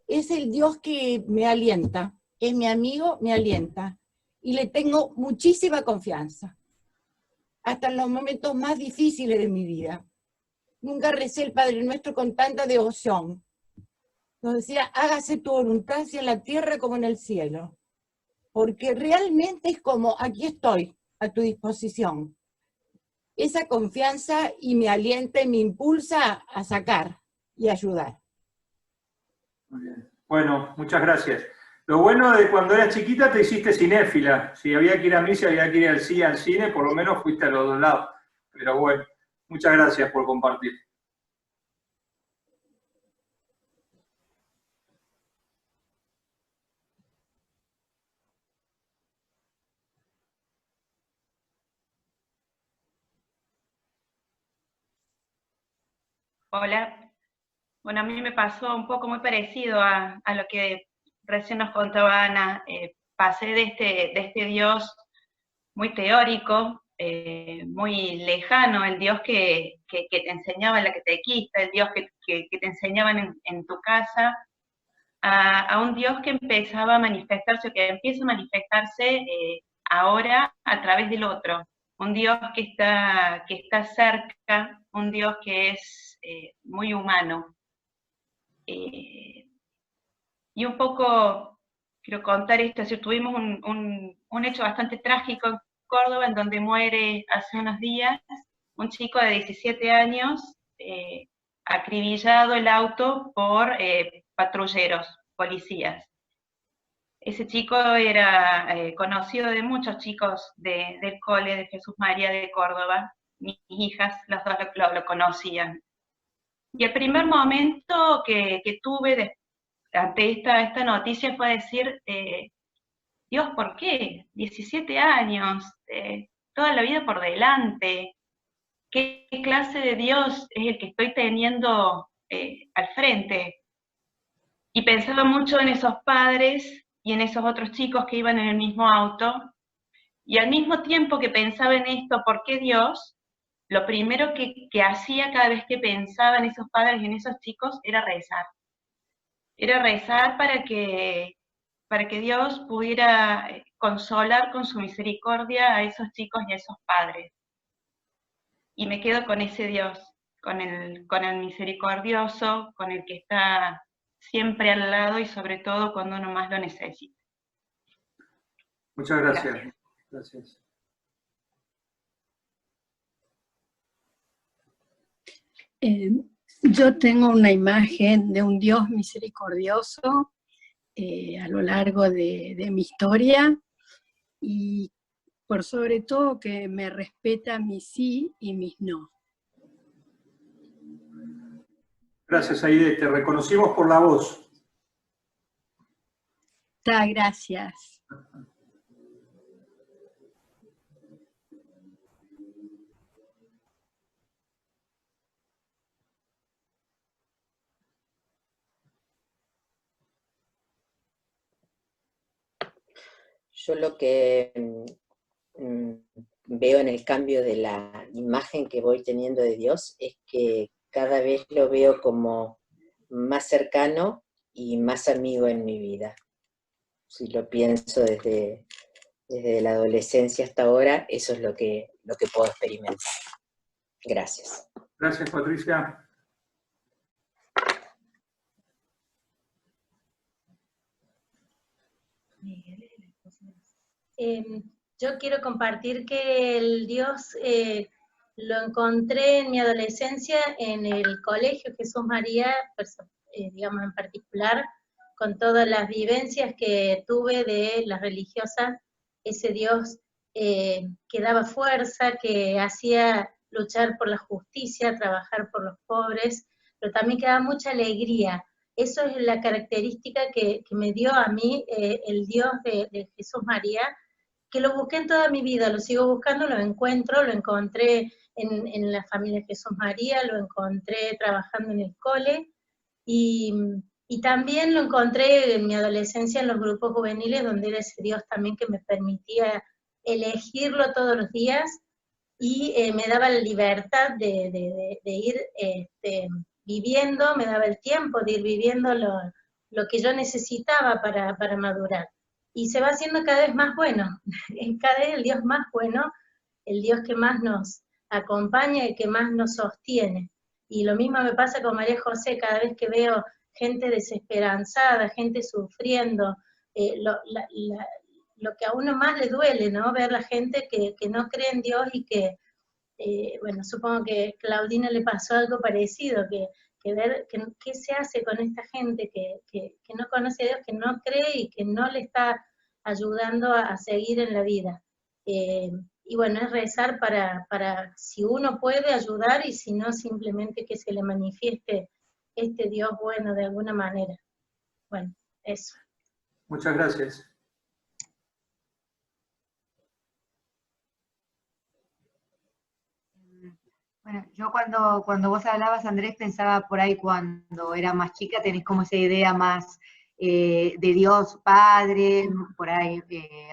Speaker 3: es el Dios que me alienta, es mi amigo, me alienta. Y le tengo muchísima confianza, hasta en los momentos más difíciles de mi vida. Nunca recé el Padre Nuestro con tanta devoción. Nos decía, hágase tu voluntad así en la tierra como en el cielo. Porque realmente es como, aquí estoy, a tu disposición. Esa confianza y me alienta y me impulsa a sacar y ayudar.
Speaker 2: Muy bien. Bueno, muchas gracias. Lo bueno de cuando eras chiquita te hiciste cinéfila. Si había que ir a misa, había que ir al cine, por lo menos fuiste a los dos lados. Pero bueno, muchas gracias por compartir.
Speaker 4: Hola. Bueno, a mí me pasó un poco muy parecido a lo que recién nos contaba Ana. Pasé de este Dios muy teórico, muy lejano, el Dios que te enseñaba en la catequista, el Dios que te enseñaban en tu casa, a un Dios que empezaba a manifestarse, o que empieza a manifestarse ahora a través del otro. Un Dios que está cerca, un Dios que es muy humano. Y un poco quiero contar esto, si tuvimos un hecho bastante trágico en Córdoba, en donde muere hace unos días un chico de 17 años, acribillado el auto por patrulleros, policías. Ese chico era conocido de muchos chicos del cole de Jesús María de Córdoba. Mis hijas, las dos lo conocían. Y el primer momento que tuve ante esta noticia fue decir, Dios, ¿por qué? 17 años, toda la vida por delante. ¿Qué clase de Dios es el que estoy teniendo al frente? Y pensaba mucho en esos padres y en esos otros chicos que iban en el mismo auto. Y al mismo tiempo que pensaba en esto, ¿por qué Dios? Lo primero que hacía cada vez que pensaba en esos padres y en esos chicos era rezar. Era rezar para que Dios pudiera consolar con su misericordia a esos chicos y a esos padres. Y me quedo con ese Dios, con el misericordioso, con el que está siempre al lado y sobre todo cuando uno más lo necesita.
Speaker 2: Muchas gracias. Gracias.
Speaker 5: Yo tengo una imagen de un Dios misericordioso a lo largo de mi historia. y por sobre todo que me respeta mis sí y mis no.
Speaker 2: Gracias, Aide. Te reconocimos por la voz.
Speaker 5: Gracias.
Speaker 6: Yo lo que veo en el cambio de la imagen que voy teniendo de Dios es que cada vez lo veo como más cercano y más amigo en mi vida. Si lo pienso desde la adolescencia hasta ahora, eso es lo que puedo experimentar. Gracias.
Speaker 2: Gracias, Patricia.
Speaker 7: Yo quiero compartir que el Dios lo encontré en mi adolescencia en el colegio Jesús María, digamos en particular, con todas las vivencias que tuve de las religiosas, ese Dios que daba fuerza, que hacía luchar por la justicia, trabajar por los pobres, pero también que daba mucha alegría. Eso es la característica que me dio a mí el Dios de Jesús María, que lo busqué en toda mi vida, lo sigo buscando, lo encuentro, lo encontré en la familia Jesús María, lo encontré trabajando en el cole, y también lo encontré en mi adolescencia en los grupos juveniles, donde era ese Dios también que me permitía elegirlo todos los días, y me daba la libertad de ir viviendo, me daba el tiempo de ir viviendo lo que yo necesitaba para madurar. Y se va haciendo cada vez más bueno, cada vez el Dios más bueno, el Dios que más nos acompaña y que más nos sostiene. Y lo mismo me pasa con María José, cada vez que veo gente desesperanzada, gente sufriendo, lo que a uno más le duele, ¿no? Ver la gente que no cree en Dios y que, bueno, supongo que a Claudina le pasó algo parecido, que ver qué se hace con esta gente que no conoce a Dios, que no cree y que no le está ayudando a seguir en la vida. Y bueno, es rezar para si uno puede ayudar y si no, simplemente que se le manifieste este Dios bueno de alguna manera. Bueno, eso.
Speaker 2: Muchas gracias.
Speaker 8: Bueno, yo cuando vos hablabas, Andrés, pensaba por ahí cuando era más chica, tenés como esa idea más de Dios Padre, por ahí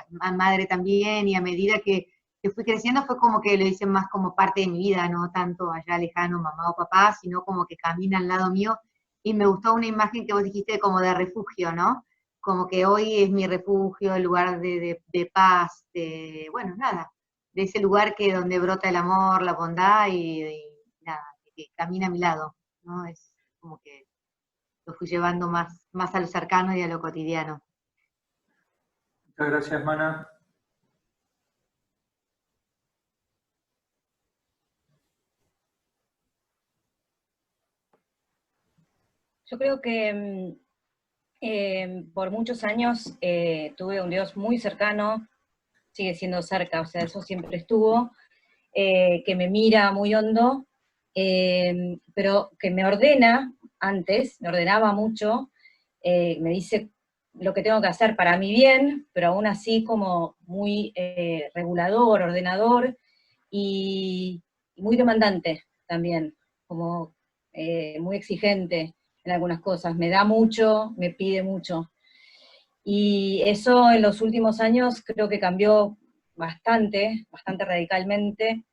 Speaker 8: Madre también, y a medida que fui creciendo fue como que lo hice más como parte de mi vida, no tanto allá lejano, mamá o papá, sino como que camina al lado mío, y me gustó una imagen que vos dijiste como de refugio, ¿no? Como que hoy es mi refugio, el lugar de paz, bueno, nada, de ese lugar que donde brota el amor, la bondad y nada, que camina a mi lado, ¿no? Es como que lo fui llevando más a lo cercano y a lo cotidiano.
Speaker 2: Muchas gracias, Mana.
Speaker 9: Yo creo que por muchos años tuve un Dios muy cercano, sigue siendo cerca, o sea, eso siempre estuvo, que me mira muy hondo, pero que me ordena antes, me ordenaba mucho, me dice lo que tengo que hacer para mi bien, pero aún así como muy regulador, ordenador, y muy demandante también, como muy exigente en algunas cosas, me da mucho, me pide mucho. Y eso en los últimos años creo que cambió bastante radicalmente.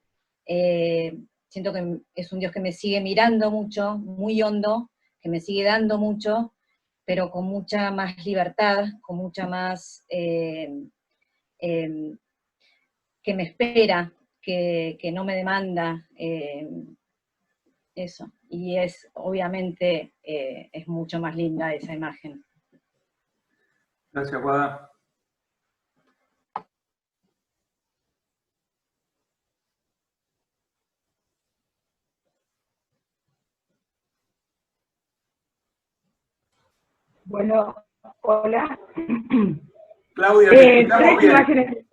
Speaker 9: Siento que es un Dios que me sigue mirando mucho, muy hondo, que me sigue dando mucho, pero con mucha más libertad, con mucha más que me espera, que no me demanda, eso. Y es, obviamente, es mucho más linda esa imagen.
Speaker 2: Gracias, Guada.
Speaker 10: Bueno, hola.
Speaker 2: Claudia, te escuchamos bien.
Speaker 10: Imágenes.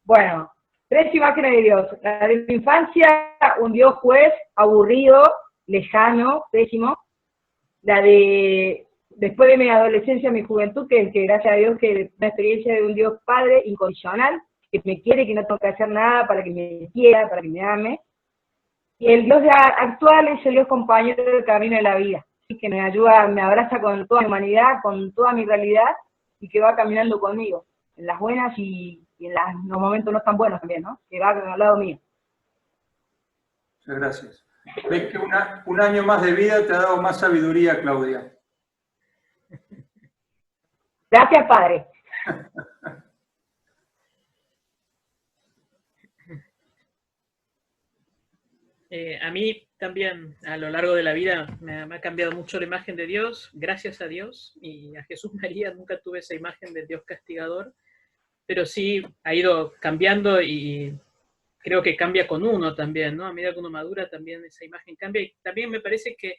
Speaker 10: Bueno, 3 imágenes de Dios. La de mi infancia, un Dios juez, aburrido, lejano, pésimo. La de después de mi adolescencia, mi juventud, que gracias a Dios que es una experiencia de un Dios Padre incondicional, que me quiere, que no tengo que hacer nada para que me quiera, para que me ame. Y el Dios actual es el Dios compañero del camino de la vida, ¿sí? Que me ayuda, me abraza con toda mi humanidad, con toda mi realidad, y que va caminando conmigo, en las buenas y en los momentos no tan buenos también, ¿no? Que va al lado mío.
Speaker 2: Muchas gracias. ¿Ves que un año más de vida te ha dado más sabiduría, Claudia?
Speaker 10: Gracias, Padre.
Speaker 1: A mí también, a lo largo de la vida, me ha cambiado mucho la imagen de Dios, gracias a Dios, y a Jesús María nunca tuve esa imagen del Dios castigador, pero sí ha ido cambiando y creo que cambia con uno también, ¿no? A medida que uno madura también esa imagen cambia, y también me parece que,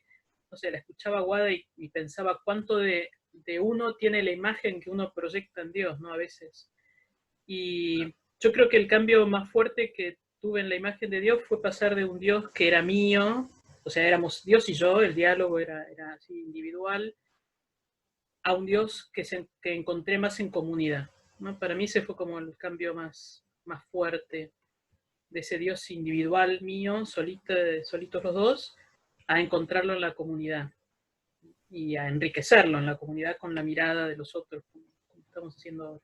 Speaker 1: no sé, la escuchaba a Guada y pensaba cuánto de uno tiene la imagen que uno proyecta en Dios, ¿no? A veces. Y yo creo que el cambio más fuerte que tuve en la imagen de Dios fue pasar de un Dios que era mío, o sea, éramos Dios y yo, el diálogo era así individual, a un Dios que encontré más en comunidad, ¿no? Para mí ese fue como el cambio más fuerte, de ese Dios individual mío, solitos los dos, a encontrarlo en la comunidad y a enriquecerlo en la comunidad con la mirada de los otros, como estamos haciendo ahora.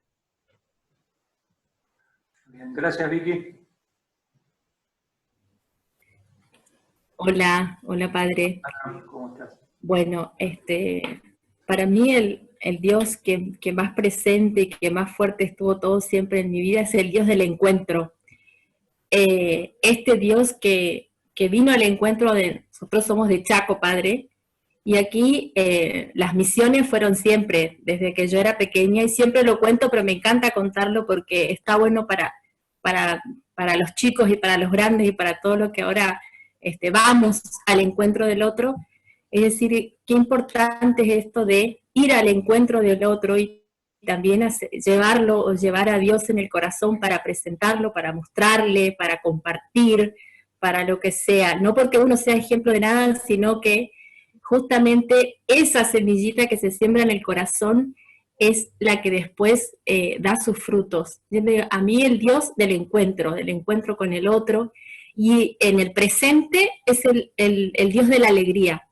Speaker 2: Bien, gracias, Vicky.
Speaker 11: Hola, hola padre.
Speaker 2: ¿Cómo estás?
Speaker 11: Bueno, para mí el Dios que más presente y que más fuerte estuvo todo siempre en mi vida es el Dios del encuentro. Este Dios que vino al encuentro de, nosotros somos de Chaco, padre, y aquí las misiones fueron siempre, desde que yo era pequeña, y siempre lo cuento, pero me encanta contarlo porque está bueno para los chicos y para los grandes y para todo lo que ahora vamos al encuentro del otro. Es decir, qué importante es esto de ir al encuentro del otro y también llevar a Dios en el corazón para presentarlo, para mostrarle, para compartir, para lo que sea. No porque uno sea ejemplo de nada, sino que justamente esa semillita que se siembra en el corazón es la que después da sus frutos. A mí el Dios del encuentro con el otro, y en el presente es el Dios de la alegría.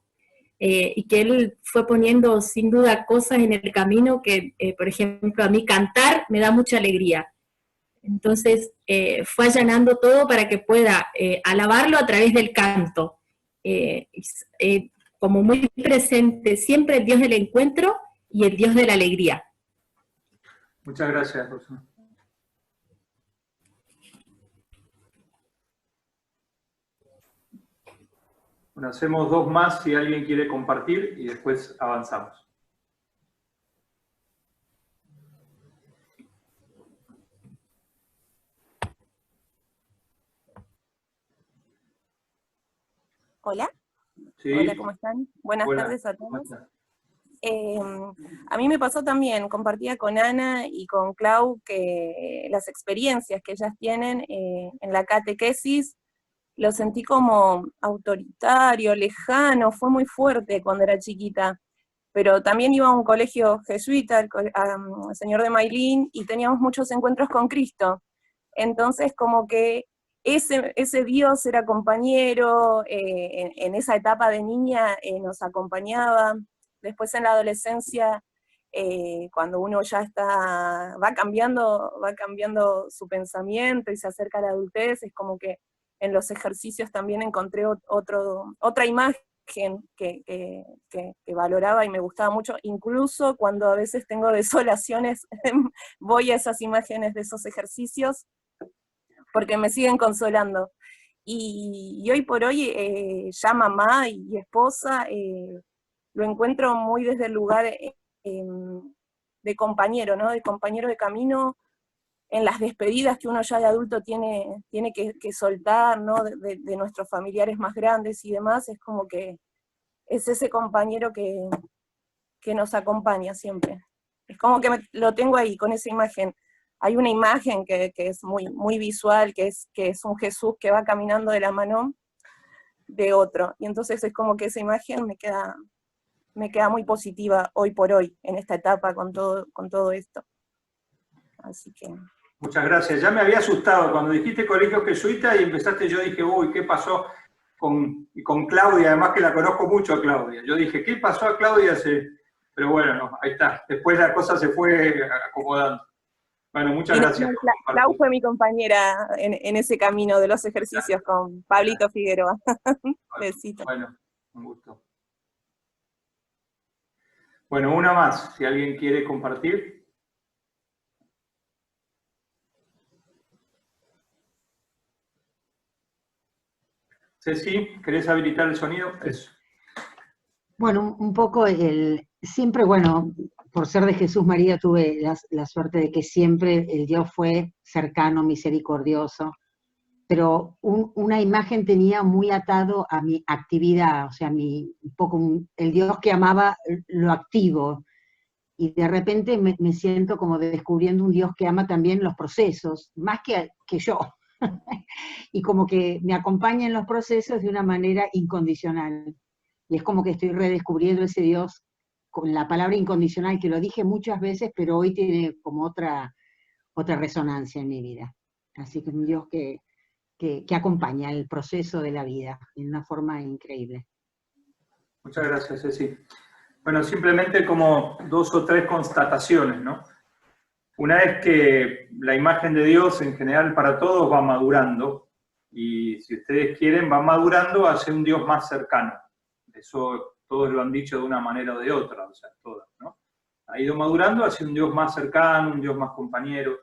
Speaker 11: Y que Él fue poniendo sin duda cosas en el camino que, por ejemplo, a mí cantar me da mucha alegría. Entonces fue allanando todo para que pueda alabarlo a través del canto. Como muy presente siempre el Dios del encuentro y el Dios de la alegría.
Speaker 2: Muchas gracias, Rosa. Bueno, hacemos 2 más si alguien quiere compartir y después avanzamos.
Speaker 12: Hola.
Speaker 2: Sí.
Speaker 12: Hola, ¿cómo están? Buenas tardes a todos. A mí me pasó también, compartía con Ana y con Clau que las experiencias que ellas tienen en la catequesis, lo sentí como autoritario, lejano, fue muy fuerte cuando era chiquita, pero también iba a un colegio jesuita, al Señor de Mailín, y teníamos muchos encuentros con Cristo, entonces como que ese Dios era compañero, en esa etapa de niña nos acompañaba. Después en la adolescencia, cuando uno ya va cambiando su pensamiento y se acerca a la adultez, es como que en los ejercicios también encontré otra imagen que valoraba y me gustaba mucho, incluso cuando a veces tengo desolaciones, voy a esas imágenes de esos ejercicios, porque me siguen consolando. Y hoy por hoy, ya mamá y esposa, lo encuentro muy desde el lugar de compañero, ¿no? De compañero de camino, en las despedidas que uno ya de adulto tiene que soltar, ¿no? De nuestros familiares más grandes y demás, es como que es ese compañero que nos acompaña siempre. Es como que lo tengo ahí, con esa imagen, hay una imagen que es muy, muy visual, que es un Jesús que va caminando de la mano de otro. Y entonces es como que esa imagen me queda muy positiva hoy por hoy, en esta etapa con todo esto. Así que...
Speaker 2: Muchas gracias. Ya me había asustado cuando dijiste colegio jesuita y empezaste, yo dije, uy, ¿qué pasó con Claudia? Además que la conozco mucho a Claudia. Yo dije, ¿qué pasó a Claudia? Pero bueno, no, ahí está. Después la cosa se fue acomodando. Bueno, muchas gracias.
Speaker 12: Clau fue mi compañera en ese camino de los ejercicios con Pablito Figueroa. Besito.
Speaker 2: Bueno, un gusto. Bueno, una más, si alguien quiere compartir. Ceci, ¿querés habilitar el sonido? Eso.
Speaker 8: Bueno, un poco siempre, bueno, por ser de Jesús María tuve la suerte de que siempre el Dios fue cercano, misericordioso, pero una imagen tenía muy atado a mi actividad, o sea, un poco el Dios que amaba lo activo, y de repente me siento como descubriendo un Dios que ama también los procesos, más que yo, y como que me acompaña en los procesos de una manera incondicional, y es como que estoy redescubriendo ese Dios con la palabra incondicional, que lo dije muchas veces, pero hoy tiene como otra resonancia en mi vida. Así que es un Dios que acompaña el proceso de la vida en una forma increíble.
Speaker 2: Muchas gracias, Ceci. Bueno, simplemente como 2 o 3 constataciones, ¿no? Una es que la imagen de Dios en general para todos va madurando, y si ustedes quieren, va madurando hacia un Dios más cercano. Eso todos lo han dicho de una manera o de otra, o sea, todas, ¿no? Ha ido madurando hacia un Dios más cercano, un Dios más compañero.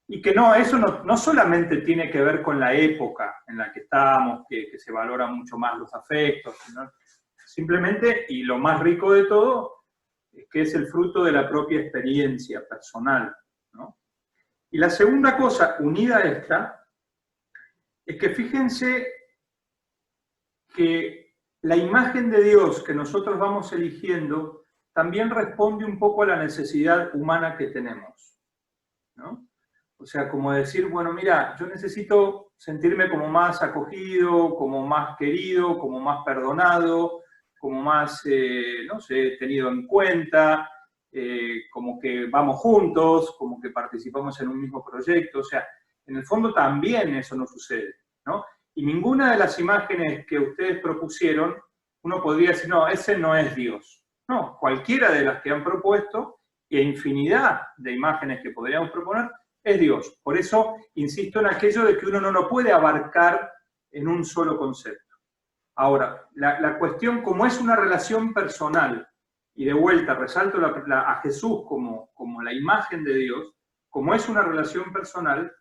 Speaker 2: Y que no, eso no solamente tiene que ver con la época en la que estamos, que se valoran mucho más los afectos, ¿no? Simplemente, y lo más rico de todo, es que es el fruto de la propia experiencia personal, ¿no? Y la segunda cosa, unida a esta, es que fíjense que la imagen de Dios que nosotros vamos eligiendo también responde un poco a la necesidad humana que tenemos, ¿no? O sea, como decir, bueno, mira, yo necesito sentirme como más acogido, como más querido, como más perdonado, como más, no sé, tenido en cuenta, como que vamos juntos, como que participamos en un mismo proyecto. O sea, en el fondo también eso no sucede, ¿no? Y ninguna de las imágenes que ustedes propusieron, uno podría decir, no, ese no es Dios. No, cualquiera de las que han propuesto, e infinidad de imágenes que podríamos proponer, es Dios. Por eso insisto en aquello de que uno no lo puede abarcar en un solo concepto. Ahora, la cuestión, como es una relación personal, y de vuelta resalto a Jesús como la imagen de Dios, como es una relación personal,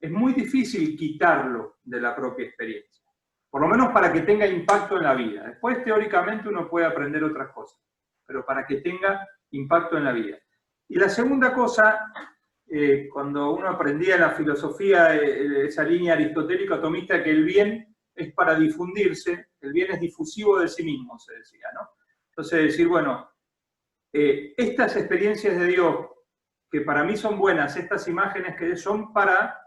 Speaker 2: es muy difícil quitarlo de la propia experiencia. Por lo menos para que tenga impacto en la vida. Después, teóricamente, uno puede aprender otras cosas, pero para que tenga impacto en la vida. Y la segunda cosa, cuando uno aprendía en la filosofía esa línea aristotélica atomista que el bien es para difundirse, el bien es difusivo de sí mismo, se decía, ¿no? Entonces decir, bueno, estas experiencias de Dios, que para mí son buenas, estas imágenes que son para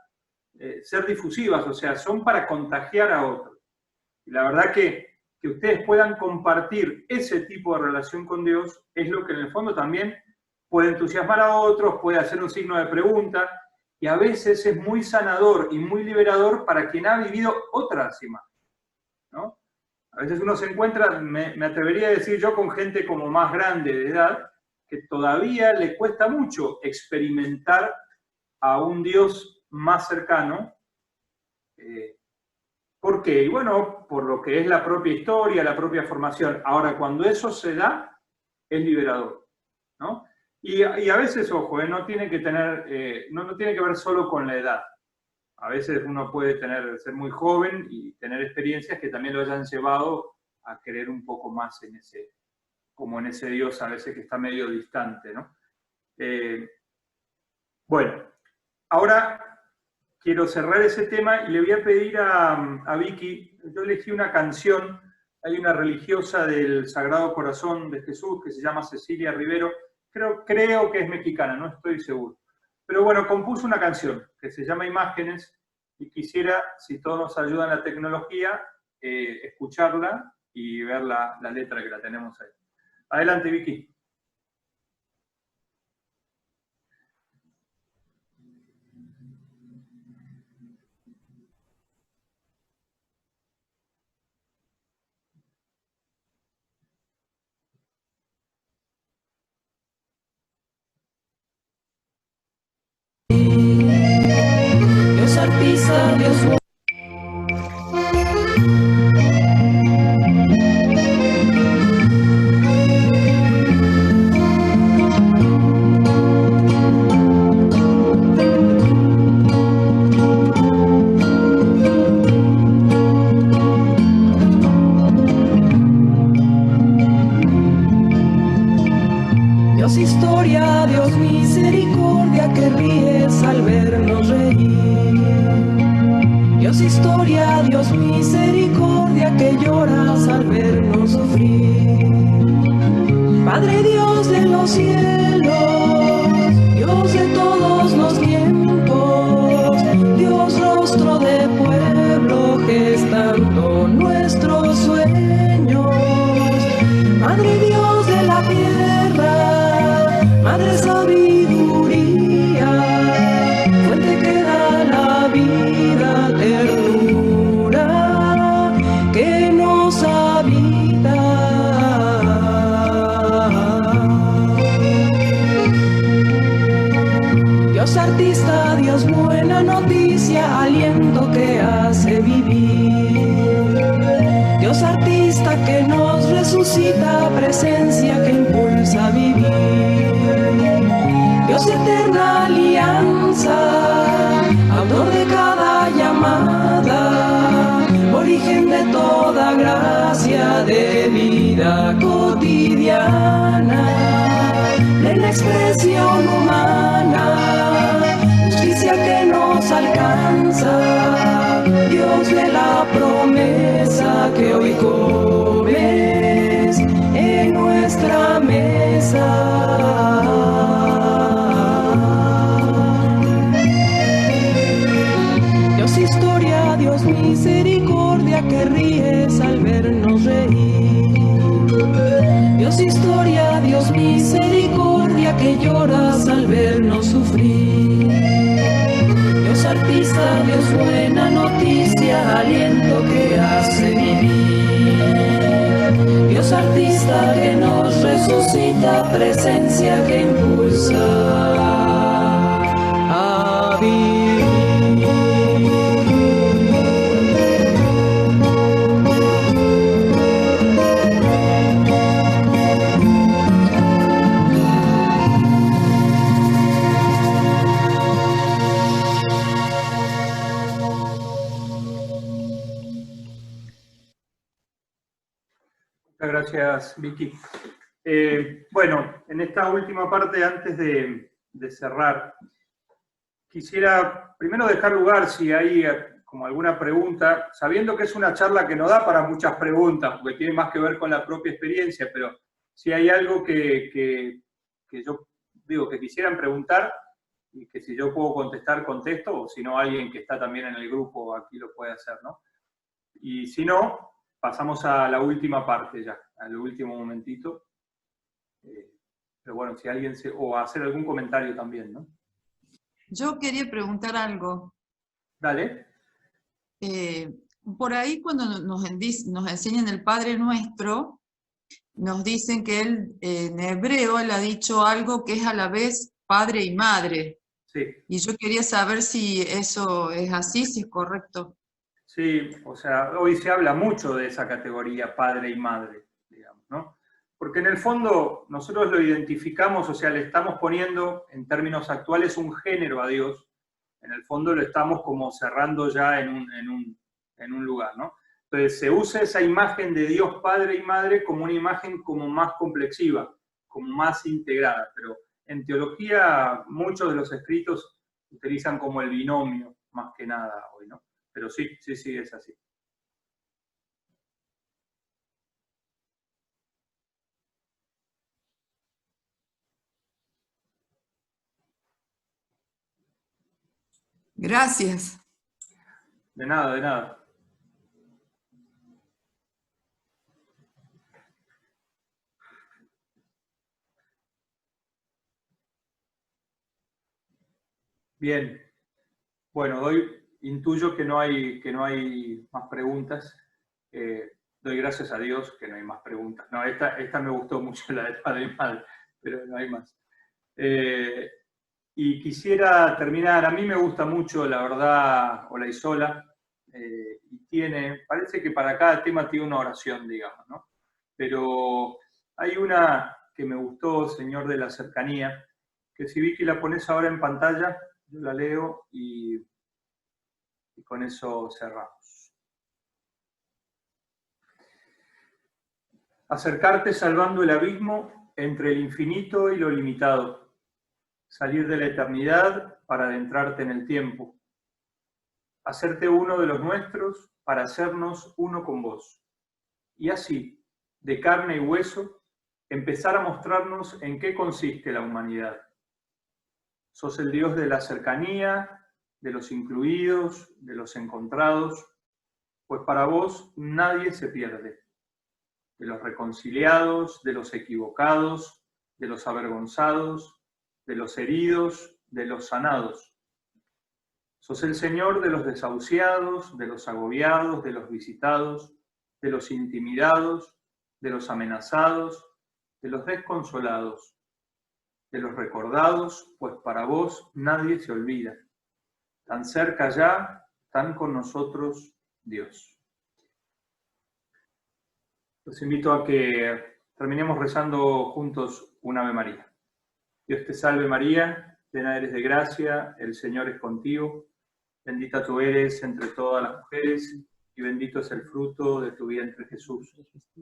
Speaker 2: ser difusivas, o sea, son para contagiar a otros. Y la verdad que ustedes puedan compartir ese tipo de relación con Dios es lo que en el fondo también puede entusiasmar a otros, puede hacer un signo de pregunta, y a veces es muy sanador y muy liberador para quien ha vivido otras imágenes, ¿no? A veces uno se encuentra, me atrevería a decir yo, con gente como más grande de edad, que todavía le cuesta mucho experimentar a un Dios más cercano. ¿Por qué? Y bueno, por lo que es la propia historia, la propia formación. Ahora, cuando eso se da, es liberador, ¿no? Y a veces, ojo, no tiene que tener, no tiene que ver solo con la edad. A veces uno puede ser muy joven y tener experiencias que también lo hayan llevado a creer un poco más en ese Dios a veces que está medio distante, ¿no? Bueno, ahora quiero cerrar ese tema y le voy a pedir a Vicky, yo elegí una canción, hay una religiosa del Sagrado Corazón de Jesús que se llama Cecilia Rivero, creo que es mexicana, no estoy seguro. Pero bueno, compuso una canción que se llama Imágenes y quisiera, si todos nos ayudan la tecnología, escucharla y ver la letra que la tenemos ahí. Adelante, Vicky.
Speaker 13: Dios artista, Dios Dios historia, Dios misericordia, que ríes al vernos reír. Dios historia, Dios misericordia, que lloras al vernos sufrir. Padre Dios de los cielos, Dios de todos los tiempos, Dios rostro de pueblo, gestando nuestros sueños. Madre Dios de la tierra, Madre sabiduría, fuente que da la vida, ternura que nos habita. Dios artista, Dios buena noticia, aliento que hace vivir. Dios artista que nos resucita, presencia que impulsa a vivir. Dios eterna alianza, autor de cada llamada, origen de toda gracia de vida cotidiana, plena expresión humana, justicia que nos alcanza, Dios de la promesa que hoy comes en nuestra mesa. Dios historia, Dios misericordia, que ríes al vernos reír. Dios historia, Dios misericordia, que lloras al vernos sufrir. Dios artista, Dios buena noticia, aliento que hace vivir. Dios artista que nos resucita, presencia que impulsa a vivir.
Speaker 2: Muchas gracias, Vicky. Bueno, en esta última parte, antes de cerrar, quisiera primero dejar lugar, si hay como alguna pregunta, sabiendo que es una charla que no da para muchas preguntas, porque tiene más que ver con la propia experiencia, pero si hay algo que yo digo que quisieran preguntar, y que si yo puedo contestar, contesto, o si no, alguien que está también en el grupo aquí lo puede hacer, ¿no? Y si no, pasamos a la última parte ya, al último momentito. Pero bueno, si alguien o hacer algún comentario también, ¿no?
Speaker 14: Yo quería preguntar algo.
Speaker 2: Dale.
Speaker 14: Por ahí cuando nos enseñan el Padre Nuestro, nos dicen que él, en hebreo, él ha dicho algo que es a la vez padre y madre.
Speaker 2: Sí.
Speaker 14: Y yo quería saber si eso es así, si es correcto.
Speaker 2: Sí, o sea, hoy se habla mucho de esa categoría padre y madre, digamos, ¿no? Porque en el fondo nosotros lo identificamos, o sea, le estamos poniendo en términos actuales un género a Dios, en el fondo lo estamos como cerrando ya en un lugar, ¿no? Entonces se usa esa imagen de Dios Padre y Madre como una imagen como más complexiva, como más integrada, pero en teología muchos de los escritos utilizan como el binomio, más que nada hoy, ¿no? Pero sí, es así.
Speaker 14: Gracias.
Speaker 2: De nada, de nada. Bien. Bueno, intuyo que no hay más preguntas. Doy gracias a Dios que no hay más preguntas. No, esta me gustó mucho, la de padre y madre, pero no hay más. Y quisiera terminar, a mí me gusta mucho, la verdad, Olaizola, y parece que para cada tema tiene una oración, digamos, ¿no? Pero hay una que me gustó, Señor de la Cercanía, que si Vicky la pones ahora en pantalla, yo la leo y con eso cerramos. Acercarte salvando el abismo entre el infinito y lo limitado. Salir de la eternidad para adentrarte en el tiempo. Hacerte uno de los nuestros para hacernos uno con vos. Y así, de carne y hueso, empezar a mostrarnos en qué consiste la humanidad. Sos el Dios de la cercanía, de los incluidos, de los encontrados, pues para vos nadie se pierde. De los reconciliados, de los equivocados, de los avergonzados, de los heridos, de los sanados. Sos el Señor de los desahuciados, de los agobiados, de los visitados, de los intimidados, de los amenazados, de los desconsolados, de los recordados, pues para vos nadie se olvida. Tan cerca ya, tan con nosotros Dios. Los invito a que terminemos rezando juntos un Ave María. Dios te salve María, llena eres de gracia, el Señor es contigo. Bendita tú eres entre todas las mujeres, y bendito es el fruto de tu vientre Jesús.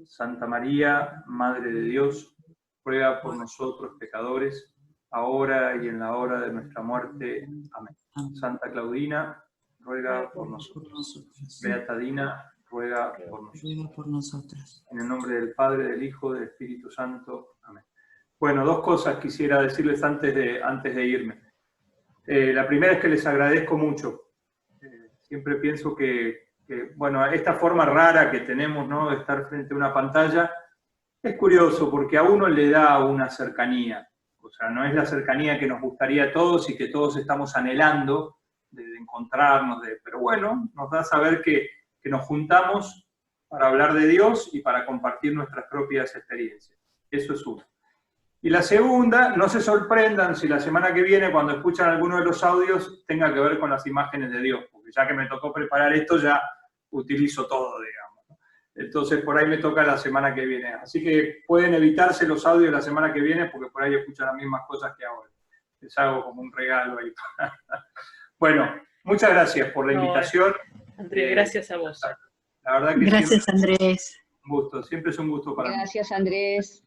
Speaker 2: Santa María, Madre de Dios, ruega por nosotros pecadores, ahora y en la hora de nuestra muerte. Amén. Santa Claudina, ruega por nosotros. Beata Dina, ruega por nosotros. En el nombre del Padre, del Hijo, del Espíritu Santo. Amén. Bueno, dos cosas quisiera decirles antes de irme. La primera es que les agradezco mucho. Siempre pienso que, bueno, esta forma rara que tenemos, ¿no?, de estar frente a una pantalla, es curioso porque a uno le da una cercanía. O sea, no es la cercanía que nos gustaría a todos y que todos estamos anhelando de encontrarnos, pero bueno, nos da saber que nos juntamos para hablar de Dios y para compartir nuestras propias experiencias. Eso es uno. Y la segunda, no se sorprendan si la semana que viene, cuando escuchan alguno de los audios, tenga que ver con las imágenes de Dios, porque ya que me tocó preparar esto, ya utilizo todo, digamos, ¿no? Entonces, por ahí me toca la semana que viene. Así que pueden evitarse los audios la semana que viene, porque por ahí escuchan las mismas cosas que ahora. Les hago como un regalo ahí. Bueno, muchas gracias por la invitación.
Speaker 1: Andrés, gracias a vos.
Speaker 2: La verdad que
Speaker 5: gracias, Andrés.
Speaker 2: Un gusto, siempre es un gusto para mí.
Speaker 15: Gracias, Andrés.